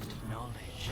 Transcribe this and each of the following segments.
and knowledge.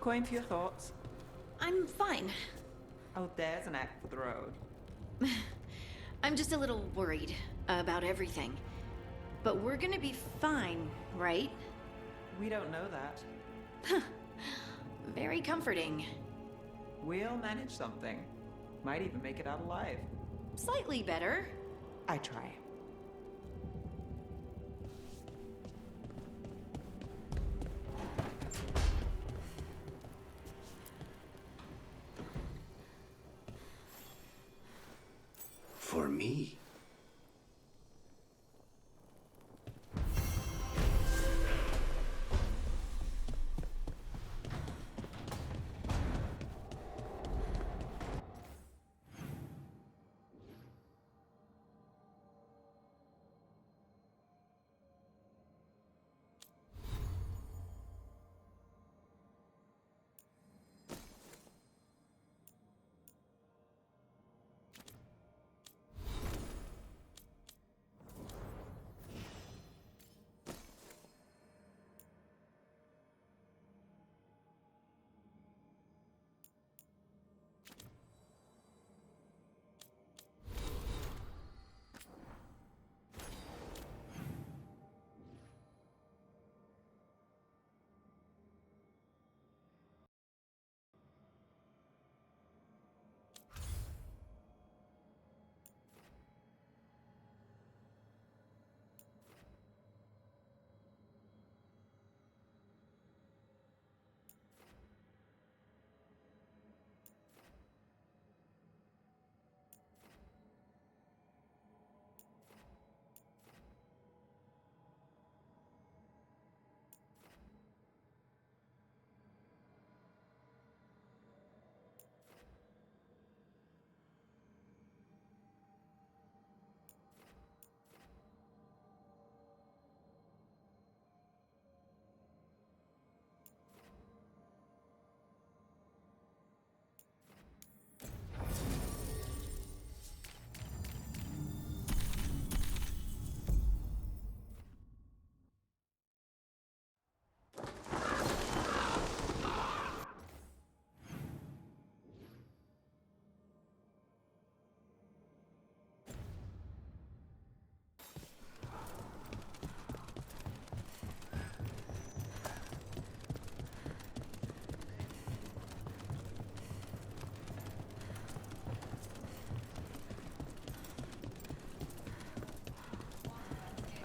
Coin for your thoughts. I'm fine. Oh, there's an act for the road. I'm just a little worried about everything. But we're gonna be fine, right? We don't know that. Very comforting. We'll manage something. Might even make it out alive. Slightly better. I try. For me?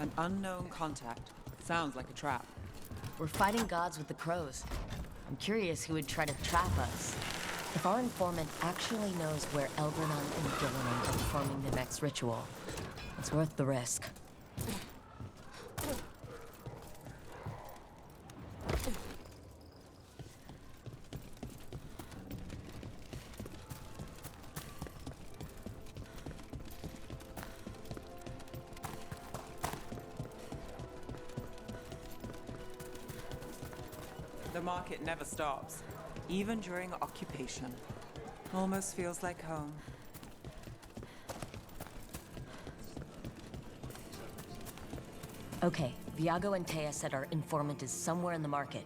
An unknown contact. Sounds like a trap. We're fighting gods with the crows. I'm curious who would try to trap us. If our informant actually knows where Elvernon and Gillinan are performing the next ritual, it's worth the risk. The market never stops, even during occupation. Almost feels like home. Okay, Viago and Taya said our informant is somewhere in the market.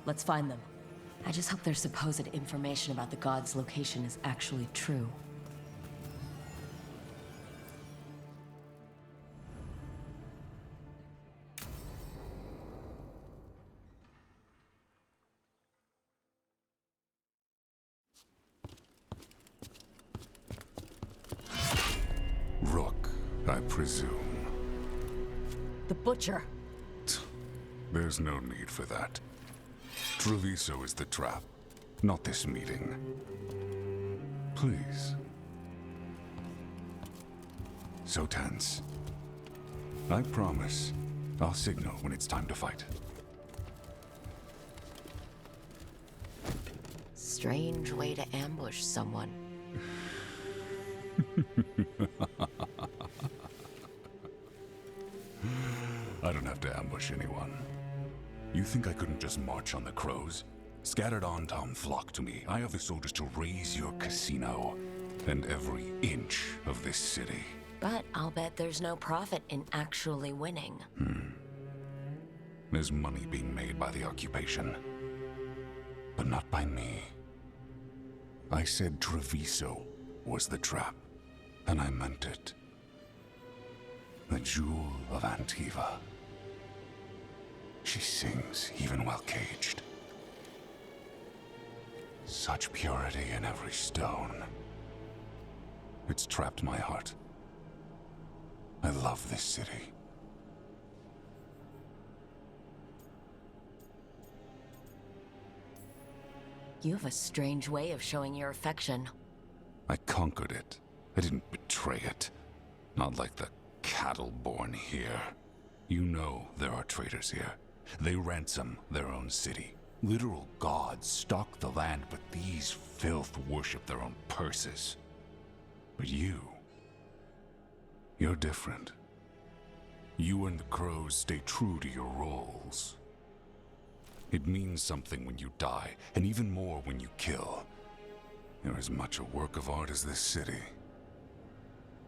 Let's find them. I just hope their supposed information about the god's location is actually true. Rook, I presume. The Butcher! There's no need for that. Treviso is the trap, not this meeting. Please. So tense. I promise, I'll signal when it's time to fight. Strange way to ambush someone. I don't have to ambush anyone. You think I couldn't just march on the crows? Scattered on town flock to me. I have the soldiers to raise your casino and every inch of this city. But I'll bet there's no profit in actually winning. There's money being made by the occupation, but not by me. I said Treviso was the trap, and I meant it. The Jewel of Antiva. She sings even while caged. Such purity in every stone. It's trapped my heart. I love this city. You have a strange way of showing your affection. I conquered it. I didn't betray it. Not like the cattle born here. You know there are traitors here. They ransom their own city. Literal gods stalk the land, but these filth worship their own purses. But you're different. You and the crows stay true to your roles. It means something when you die, and even more when you kill. You're as much a work of art as this city.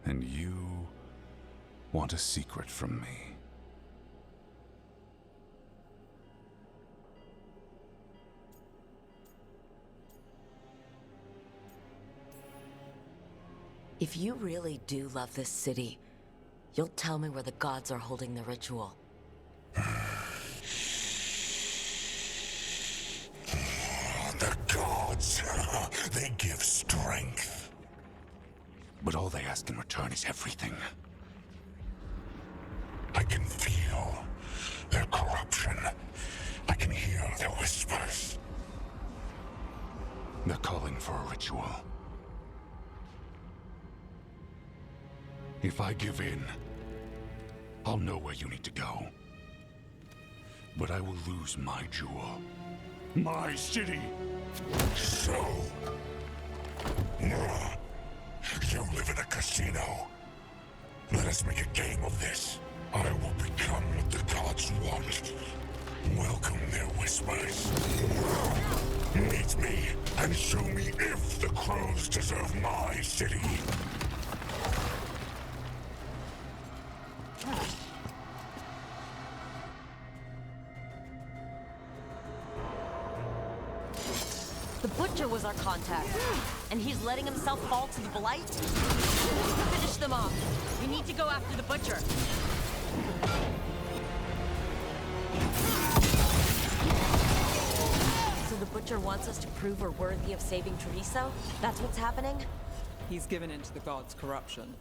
And you want a secret from me. If you really do love this city, you'll tell me where the gods are holding the ritual. The gods, they give strength. But all they ask in return is everything. I can feel their corruption. I can hear their whispers. They're calling for a ritual. If I give in, I'll know where you need to go. But I will lose my jewel. My city! So... you live in a casino. Let us make a game of this. I will become what the gods want. Welcome their whispers. Meet me and show me if the crows deserve my city. The Butcher was our contact, and he's letting himself fall to the Blight? Finish them off. We need to go after the Butcher. So the Butcher wants us to prove we're worthy of saving Treviso? That's what's happening? He's given in to the gods' corruption.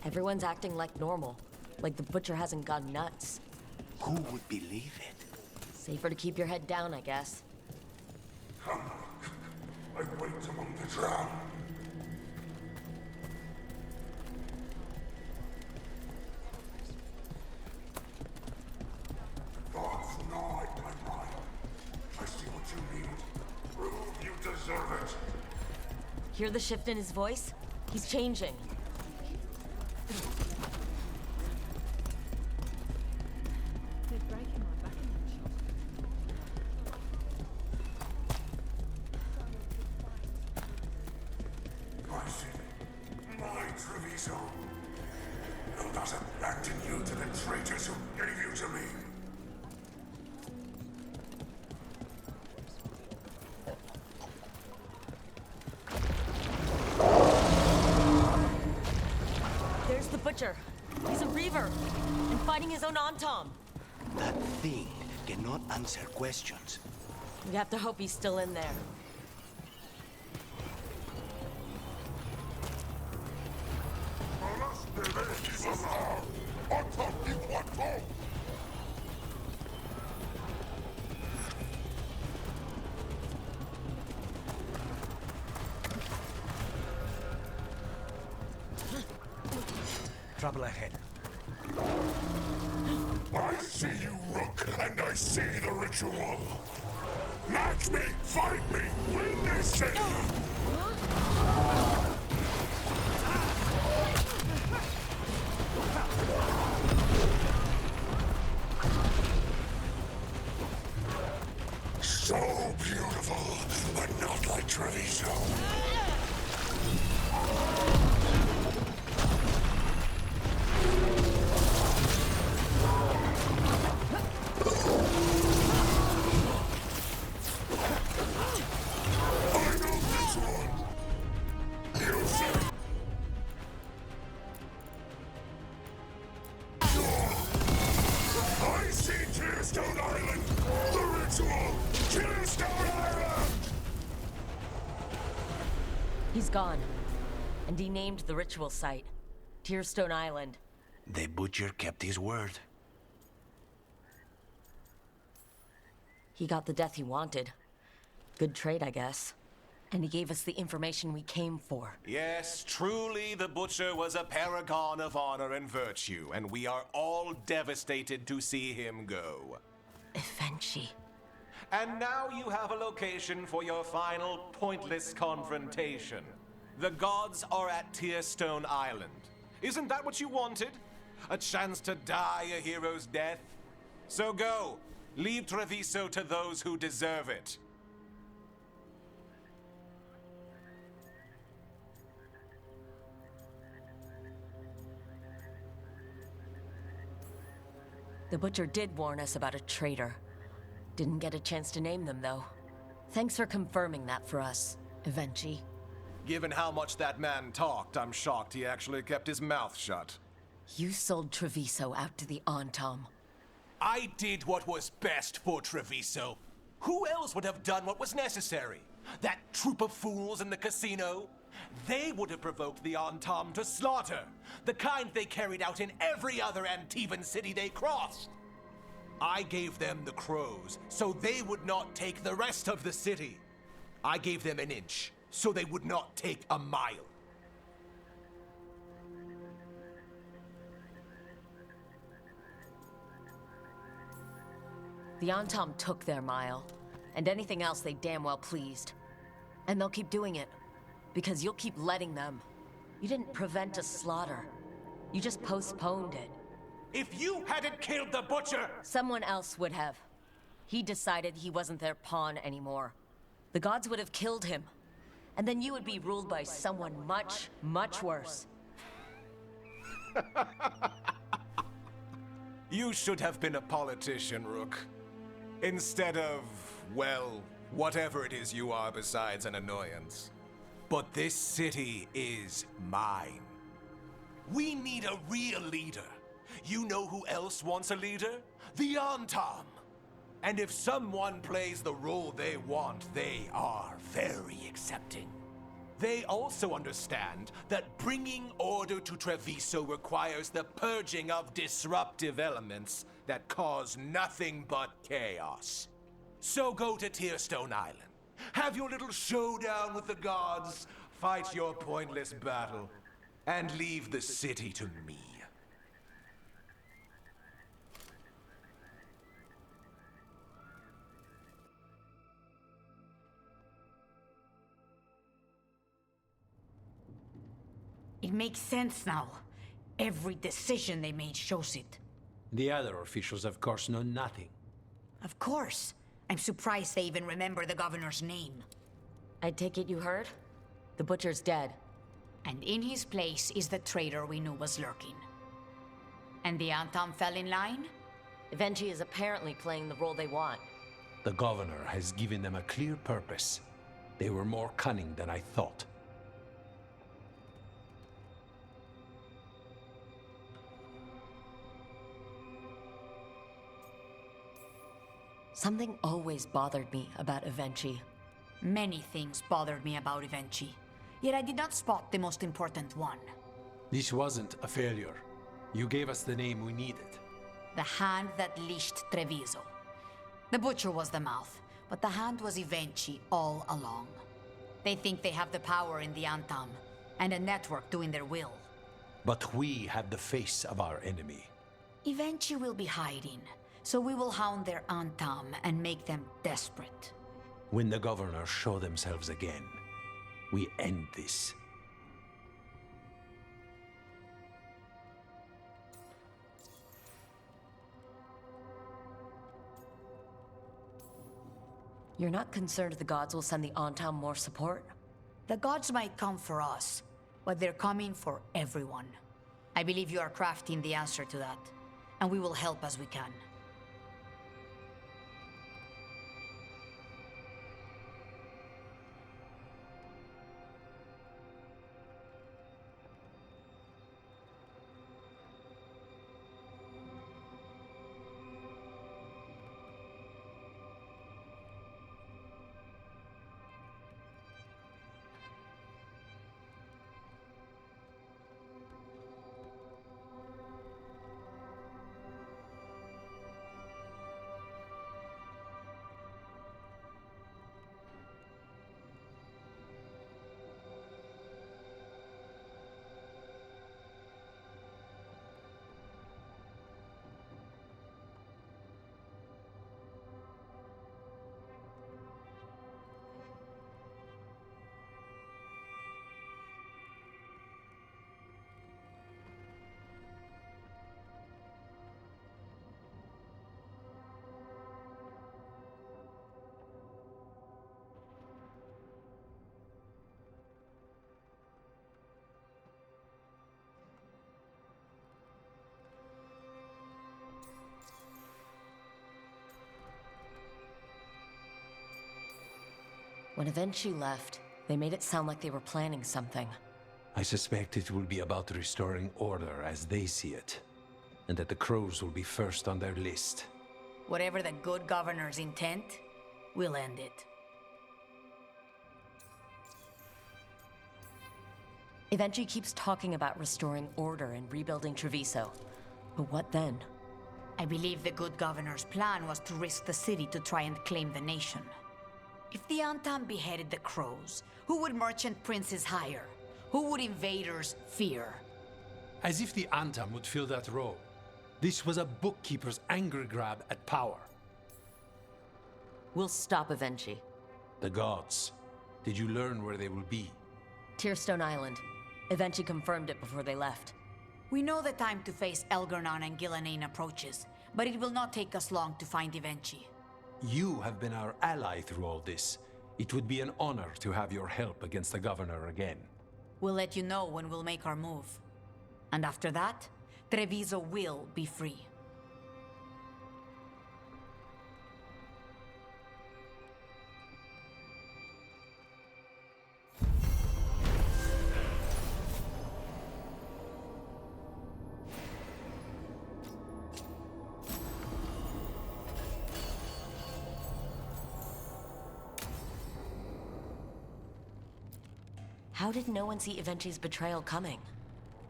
Everyone's acting like normal. Like the Butcher hasn't gone nuts. Who would believe it? Safer to keep your head down, I guess. Come, I wait among the drowned. Thoughts gnawed my mind. I see what you need. Prove you deserve it. Hear the shift in his voice? He's changing. My Treviso. Who does abandon you to the traitors who gave you to me? There's the Butcher. He's a Reaver. And fighting his own Antom. That thing cannot answer questions. We have to hope he's still in there. Trouble ahead. I see you, Rook, and I see the ritual. Match me, fight me, win this city! So beautiful, but not like Treviso. I know this one. You see? I see Tearstone Island! The ritual! Tearstone Island! He's gone. And he named the ritual site. Tearstone Island. The Butcher kept his word. He got the death he wanted. Good trade, I guess. And he gave us the information we came for. Yes, truly the Butcher was a paragon of honor and virtue, and we are all devastated to see him go. Eventually. And now you have a location for your final pointless confrontation. The gods are at Tearstone Island. Isn't that what you wanted? A chance to die a hero's death? So go. Leave Treviso to those who deserve it. The Butcher did warn us about a traitor. Didn't get a chance to name them, though. Thanks for confirming that for us, Evenchi. Given how much that man talked, I'm shocked he actually kept his mouth shut. You sold Treviso out to the Antom. I did what was best for Treviso. Who else would have done what was necessary? That troop of fools in the casino? They would have provoked the Antom to slaughter, the kind they carried out in every other Antivan city they crossed. I gave them the crows, so they would not take the rest of the city. I gave them an inch, so they would not take a mile. The Antom took their mile, and anything else they damn well pleased. And they'll keep doing it, because you'll keep letting them. You didn't prevent a slaughter. You just postponed it. If you hadn't killed the Butcher! Someone else would have. He decided he wasn't their pawn anymore. The gods would have killed him. And then you would be ruled by someone much, much worse. You should have been a politician, Rook. Instead of, well, whatever it is you are besides an annoyance. But this city is mine. We need a real leader. You know who else wants a leader? The Antom. And if someone plays the role they want, they are very accepting. They also understand that bringing order to Treviso requires the purging of disruptive elements that cause nothing but chaos. So go to Tearstone Island. Have your little showdown with the gods, fight your pointless battle, and leave the city to me. It makes sense now. Every decision they made shows it. The other officials, of course, know nothing. Of course. I'm surprised they even remember the governor's name. I take it you heard? The Butcher's dead. And in his place is the traitor we knew was lurking. And the Antam fell in line? Evenchi is apparently playing the role they want. The governor has given them a clear purpose. They were more cunning than I thought. Something always bothered me about Evenchi. Many things bothered me about Evenchi, yet I did not spot the most important one. This wasn't a failure. You gave us the name we needed. The hand that leashed Treviso. The Butcher was the mouth, but the hand was Evenchi all along. They think they have the power in the Antam, and a network doing their will. But we have the face of our enemy. Evenchi will be hiding, so we will hound their Antam and make them desperate. When the governors show themselves again, we end this. You're not concerned the gods will send the Antam more support? The gods might come for us, but they're coming for everyone. I believe you are crafting the answer to that, and we will help as we can. When Evenchi left, they made it sound like they were planning something. I suspect it will be about restoring order as they see it, and that the crows will be first on their list. Whatever the good governor's intent, we'll end it. Evenchi keeps talking about restoring order and rebuilding Treviso. But what then? I believe the good governor's plan was to risk the city to try and claim the nation. If the Antam beheaded the crows, who would merchant princes hire? Who would invaders fear? As if the Antam would fill that role. This was a bookkeeper's angry grab at power. We'll stop Evenchi. The gods. Did you learn where they will be? Tearstone Island. Evenchi confirmed it before they left. We know the time to face Elgernon and Gillenane approaches, but it will not take us long to find Evenchi. You have been our ally through all this. It would be an honor to have your help against the governor again. We'll let you know when we'll make our move. And after that, Treviso will be free. How did no one see Evenchi's betrayal coming?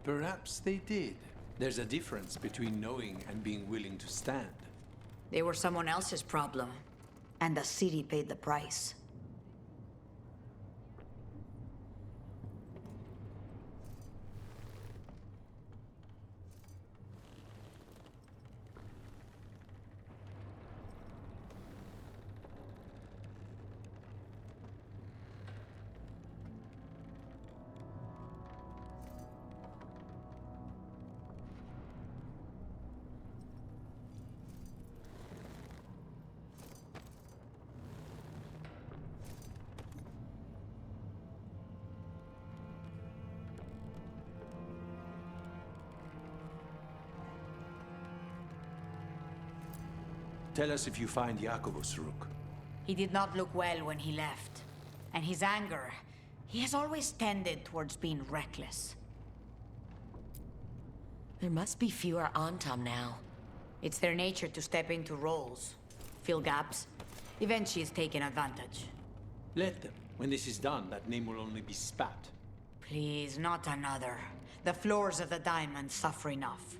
Perhaps they did. There's a difference between knowing and being willing to stand. They were someone else's problem, and the city paid the price. Tell us if you find Jacobus, Rook. He did not look well when he left. And his anger, he has always tended towards being reckless. There must be fewer Antam now. It's their nature to step into roles, fill gaps. Eventually is taken advantage. Let them. When this is done, that name will only be spat. Please, not another. The floors of the Diamond suffer enough.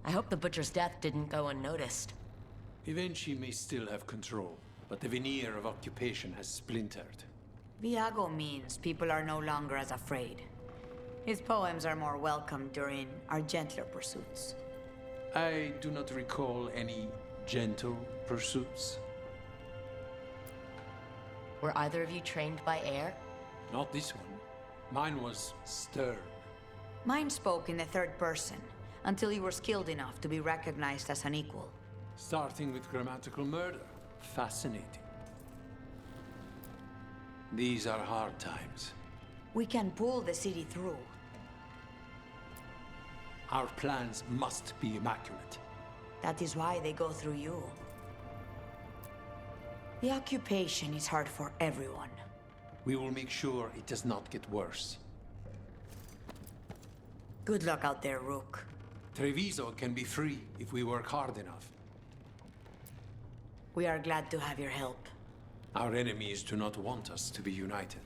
I hope the Butcher's death didn't go unnoticed. Eventually may still have control, but the veneer of occupation has splintered. Viago means people are no longer as afraid. His poems are more welcome during our gentler pursuits. I do not recall any gentle pursuits. Were either of you trained by air? Not this one. Mine was stern. Mine spoke in the third person, until you were skilled enough to be recognized as an equal. Starting with grammatical murder. Fascinating. These are hard times. We can pull the city through. Our plans must be immaculate. That is why they go through you. The occupation is hard for everyone. We will make sure it does not get worse. Good luck out there, Rook. Treviso can be free if we work hard enough. We are glad to have your help. Our enemies do not want us to be united.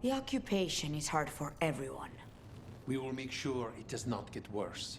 The occupation is hard for everyone. We will make sure it does not get worse.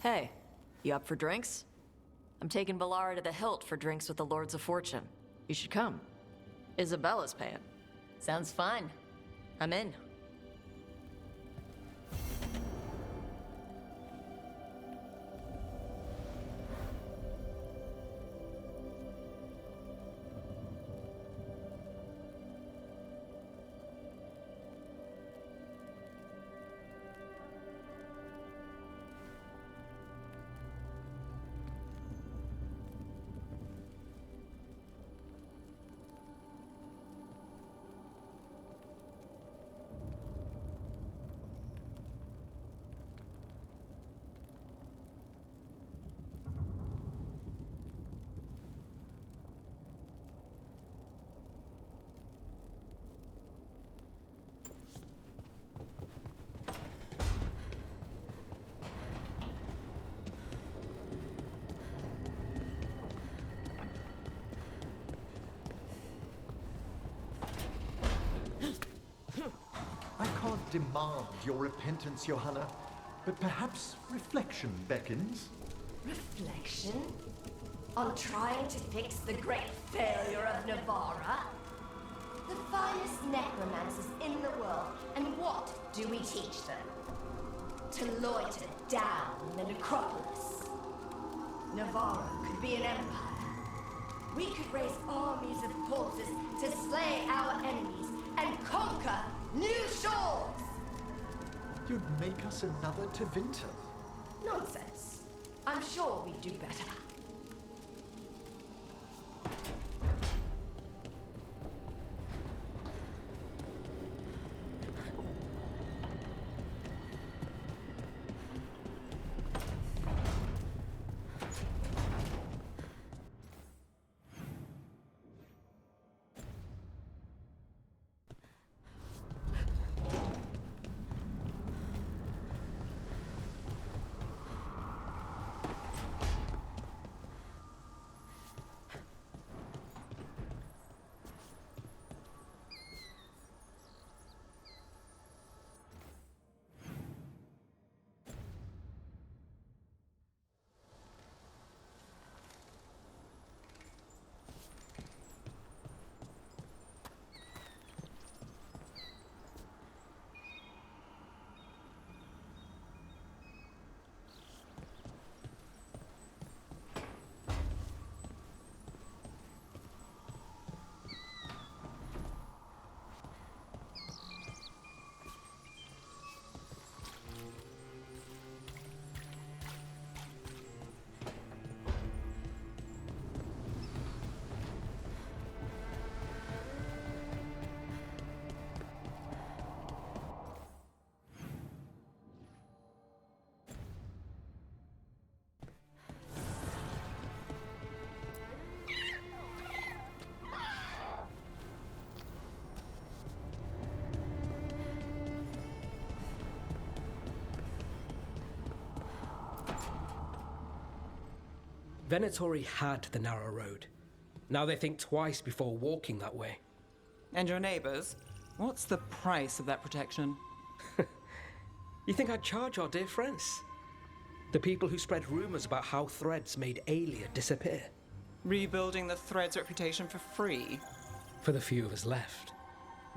Hey, you up for drinks? I'm taking Valara to the Hilt for drinks with the Lords of Fortune. You should come. Isabella's paying. Sounds fine. I'm in. demand your repentance, Johanna, but perhaps reflection beckons. Reflection? On trying to fix the great failure of Navarra? The finest necromancers in the world, and what do we teach them? To loiter down the necropolis. Navarra could be an empire. We could raise armies of horses to slay our enemies and conquer new shores! You'd make us another Tevinter. Nonsense. I'm sure we'd do better. Venatori had the narrow road. Now they think twice before walking that way. And your neighbors? What's the price of that protection? You think I'd charge our dear friends? The people who spread rumors about how Threads made Aelia disappear. Rebuilding the Threads' reputation for free? For the few of us left.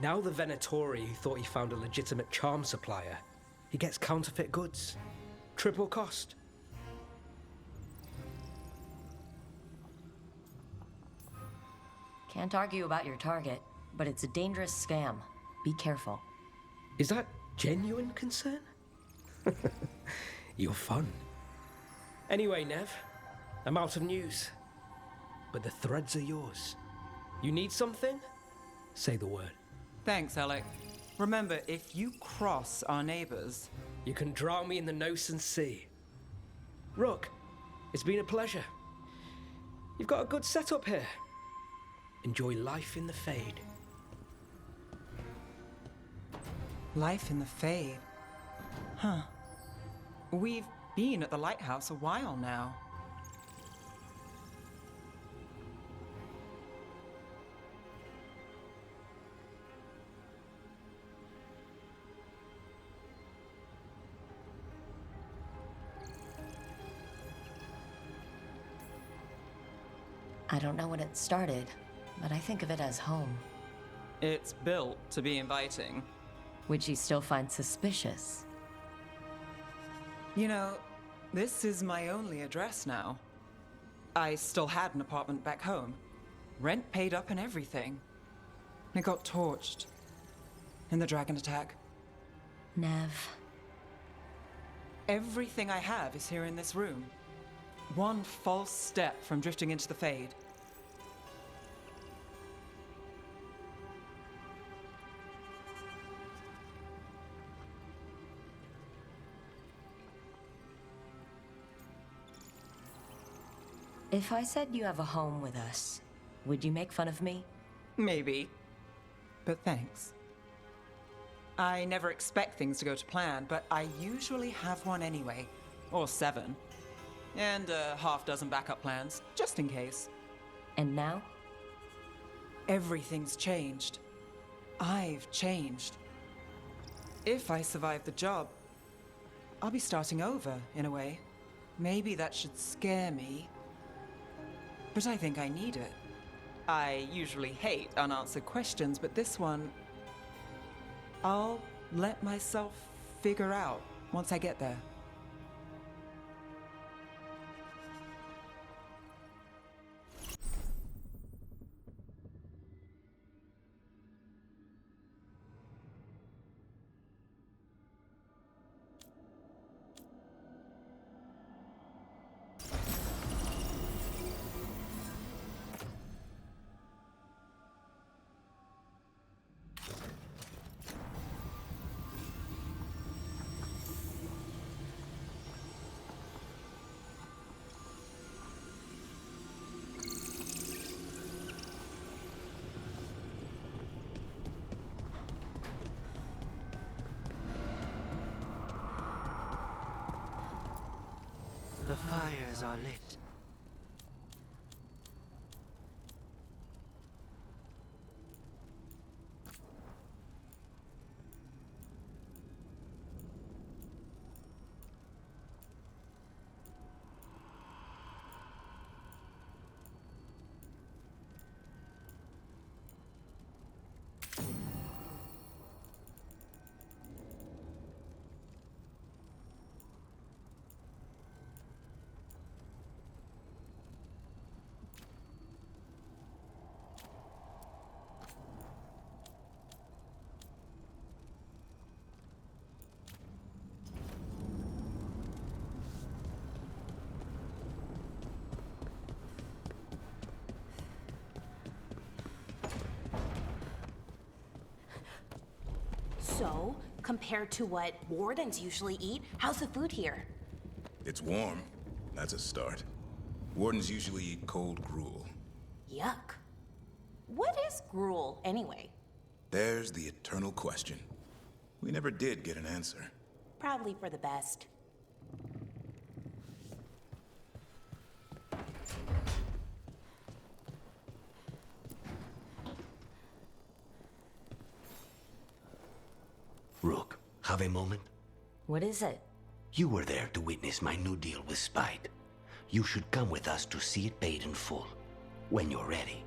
Now the Venatori who thought he found a legitimate charm supplier, he gets counterfeit goods. Triple cost. Can't argue about your target, but it's a dangerous scam. Be careful. Is that genuine concern? You're fun. Anyway, Nev, I'm out of news. But the Threads are yours. You need something? Say the word. Thanks, Alec. Remember, if you cross our neighbors... You can drown me in the Nosen Sea. Rook, it's been a pleasure. You've got a good setup here. Enjoy life in the Fade. Life in the Fade? Huh. We've been at the lighthouse a while now. I don't know when it started, but I think of it as home. It's built to be inviting. Which you still find suspicious. You know, this is my only address now. I still had an apartment back home. Rent paid up and everything. It got torched. In the dragon attack. Nev. Everything I have is here in this room. One false step from drifting into the Fade. If I said you have a home with us, would you make fun of me? Maybe. But thanks. I never expect things to go to plan, but I usually have one anyway. Or 7. And a half-dozen backup plans, just in case. And now? Everything's changed. I've changed. If I survive the job, I'll be starting over, in a way. Maybe that should scare me. But I think I need it. I usually hate unanswered questions, but this one, I'll let myself figure out once I get there. The fires are lit. So, compared to what wardens usually eat, how's the food here? It's warm. That's a start. Wardens usually eat cold gruel. Yuck. What is gruel, anyway? There's the eternal question. We never did get an answer. Probably for the best. Rook, have a moment? What is it? You were there to witness my new deal with Spite. You should come with us to see it paid in full, when you're ready.